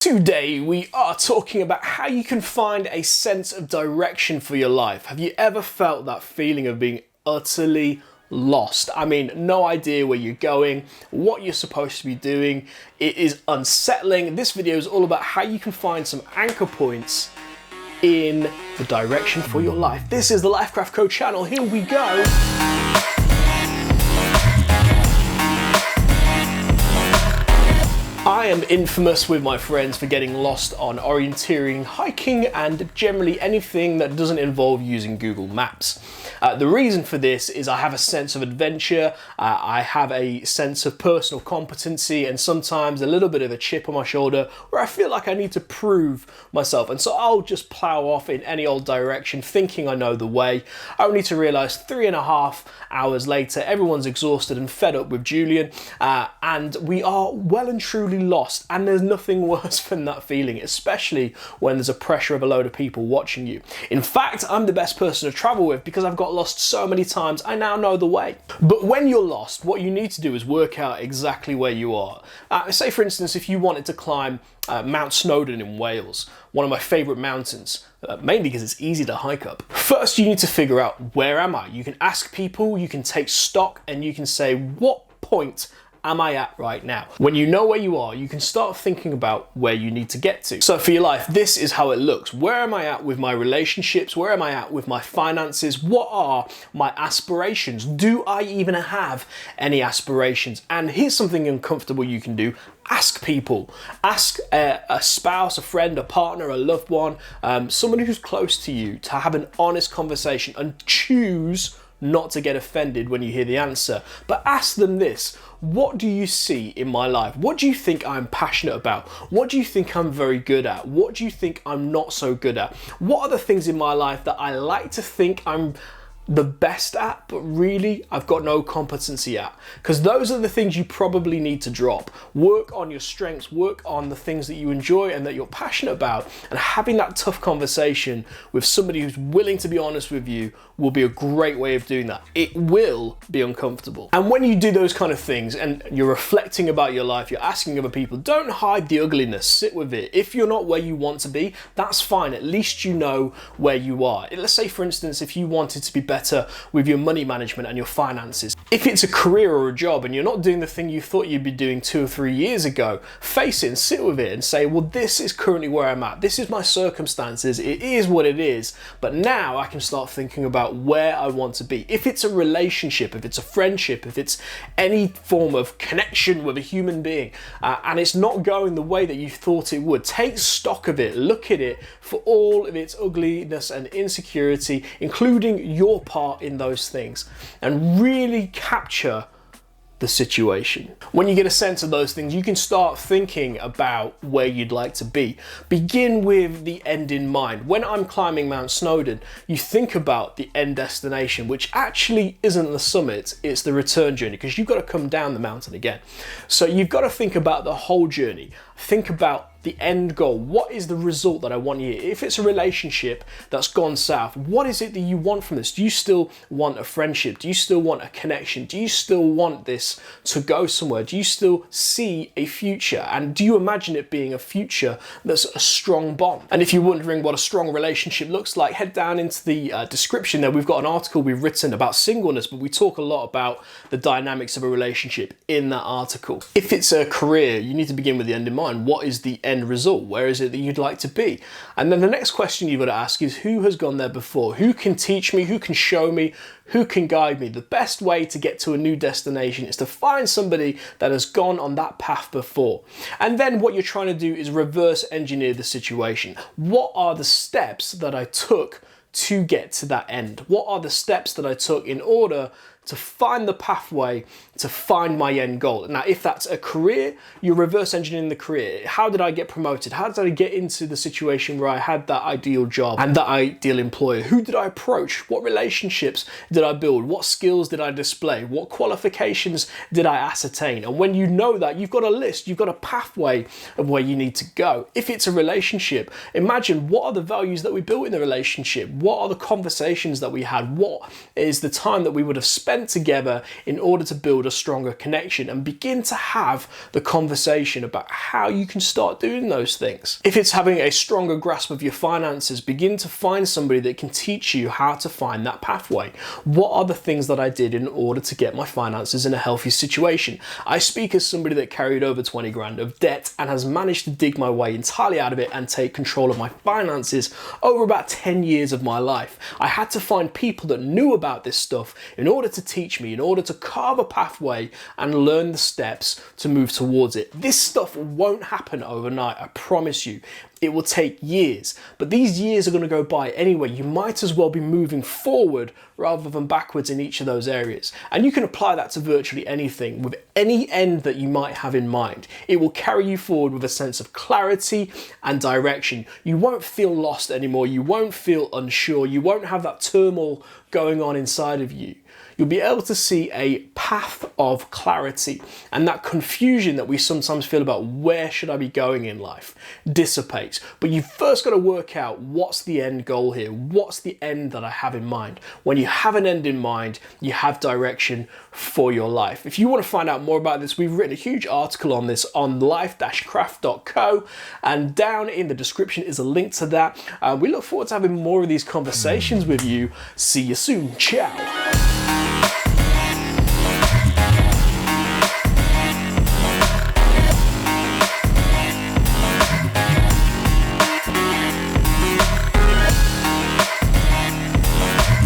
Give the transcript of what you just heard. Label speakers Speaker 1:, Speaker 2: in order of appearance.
Speaker 1: Today we are talking about how you can find a sense of direction for your life. Have you ever felt that feeling of being utterly lost? I mean, no idea where you're going, what you're supposed to be doing. It is unsettling. This video is all about how you can find some anchor points in the direction for your life. This is the Lifecraft Code channel. Here we go. I am infamous with my friends for getting lost on orienteering, hiking, and generally anything that doesn't involve using Google Maps. The reason for this is I have a sense of adventure, I have a sense of personal competency, and sometimes a little bit of a chip on my shoulder where I feel like I need to prove myself. And so I'll just plow off in any old direction thinking I know the way, only to realize 3.5 hours later, everyone's exhausted and fed up with Julian, and we are well and truly lost. And there's nothing worse than that feeling, especially when there's a pressure of a load of people watching you. In fact, I'm the best person to travel with because I've got lost so many times, I now know the way. But when you're lost, what you need to do is work out exactly where you are. Say for instance, if you wanted to climb Mount Snowdon in Wales, one of my favourite mountains, mainly because it's easy to hike up. First, you need to figure out, where am I? You can ask people, you can take stock, and you can say, what point am I at right now? When you know where you are, you can start thinking about where you need to get to. So for your life, this is how it looks. Where am I at with my relationships? Where am I at with my finances? What are my aspirations? Do I even have any aspirations? And here's something uncomfortable you can do. Ask people. Ask a spouse, a friend, a partner, a loved one, someone who's close to you, to have an honest conversation, and choose not to get offended when you hear the answer. But ask them this: what do you see in my life? What do you think I'm passionate about? What do you think I'm very good at? What do you think I'm not so good at? What are the things in my life that I like to think I'm the best at, but really I've got no competency at? Because those are the things you probably need to drop. Work on your strengths, work on the things that you enjoy and that you're passionate about, and having that tough conversation with somebody who's willing to be honest with you will be a great way of doing that. It will be uncomfortable. And when you do those kind of things and you're reflecting about your life, you're asking other people, don't hide the ugliness, sit with it. If you're not where you want to be, that's fine. At least you know where you are. Let's say for instance, if you wanted to be better with your money management and your finances. If it's a career or a job and you're not doing the thing you thought you'd be doing 2 or 3 years ago, face it and sit with it and say, well, this is currently where I'm at. This is my circumstances. It is what it is. But now I can start thinking about where I want to be. If it's a relationship, if it's a friendship, if it's any form of connection with a human being, and it's not going the way that you thought it would, take stock of it, look at it for all of its ugliness and insecurity, including your part in those things, and really capture the situation. When you get a sense of those things, you can start thinking about where you'd like to be. Begin with the end in mind. When I'm climbing Mount Snowdon, you think about the end destination, which actually isn't the summit, it's the return journey, because you've got to come down the mountain again. So you've got to think about the whole journey. Think about the end goal. What is the result that I want here? If it's a relationship that's gone south, what is it that you want from this? Do you still want a friendship? Do you still want a connection? Do you still want this to go somewhere? Do you still see a future? And do you imagine it being a future that's a strong bond? And if you're wondering what a strong relationship looks like, head down into the description there. We've got an article we've written about singleness, but we talk a lot about the dynamics of a relationship in that article. If it's a career, you need to begin with the end in mind. What is the end result? Where is it that you'd like to be? And then the next question you've got to ask is, who has gone there before? Who can teach me? Who can show me? Who can guide me? The best way to get to a new destination is to find somebody that has gone on that path before. And then what you're trying to do is reverse engineer the situation. What are the steps that I took to get to that end? What are the steps that I took in order to find the pathway to find my end goal? Now, if that's a career, you're reverse engineering the career. How did I get promoted? How did I get into the situation where I had that ideal job and that ideal employer? Who did I approach? What relationships did I build? What skills did I display? What qualifications did I ascertain? And when you know that, you've got a list, you've got a pathway of where you need to go. If it's a relationship, imagine what are the values that we built in the relationship? What are the conversations that we had? What is the time that we would have spent blend together in order to build a stronger connection and begin to have the conversation about how you can start doing those things. If it's having a stronger grasp of your finances, begin to find somebody that can teach you how to find that pathway. What are the things that I did in order to get my finances in a healthy situation? I speak as somebody that carried over 20 grand of debt and has managed to dig my way entirely out of it and take control of my finances over about 10 years of my life. I had to find people that knew about this stuff in order to teach me, in order to carve a pathway and learn the steps to move towards it. This stuff won't happen overnight, I promise you. It will take years, but these years are going to go by anyway. You might as well be moving forward rather than backwards in each of those areas. And you can apply that to virtually anything with any end that you might have in mind. It will carry you forward with a sense of clarity and direction. You won't feel lost anymore. You won't feel unsure. You won't have that turmoil going on inside of you. You'll be able to see a path of clarity, and that confusion that we sometimes feel about where should I be going in life dissipates. But you've first got to work out what's the end goal here, what's the end that I have in mind. When you have an end in mind, you have direction for your life. If you want to find out more about this, we've written a huge article on this on life-craft.co, and down in the description is a link to that. We look forward to having more of these conversations with you. See you soon. Ciao.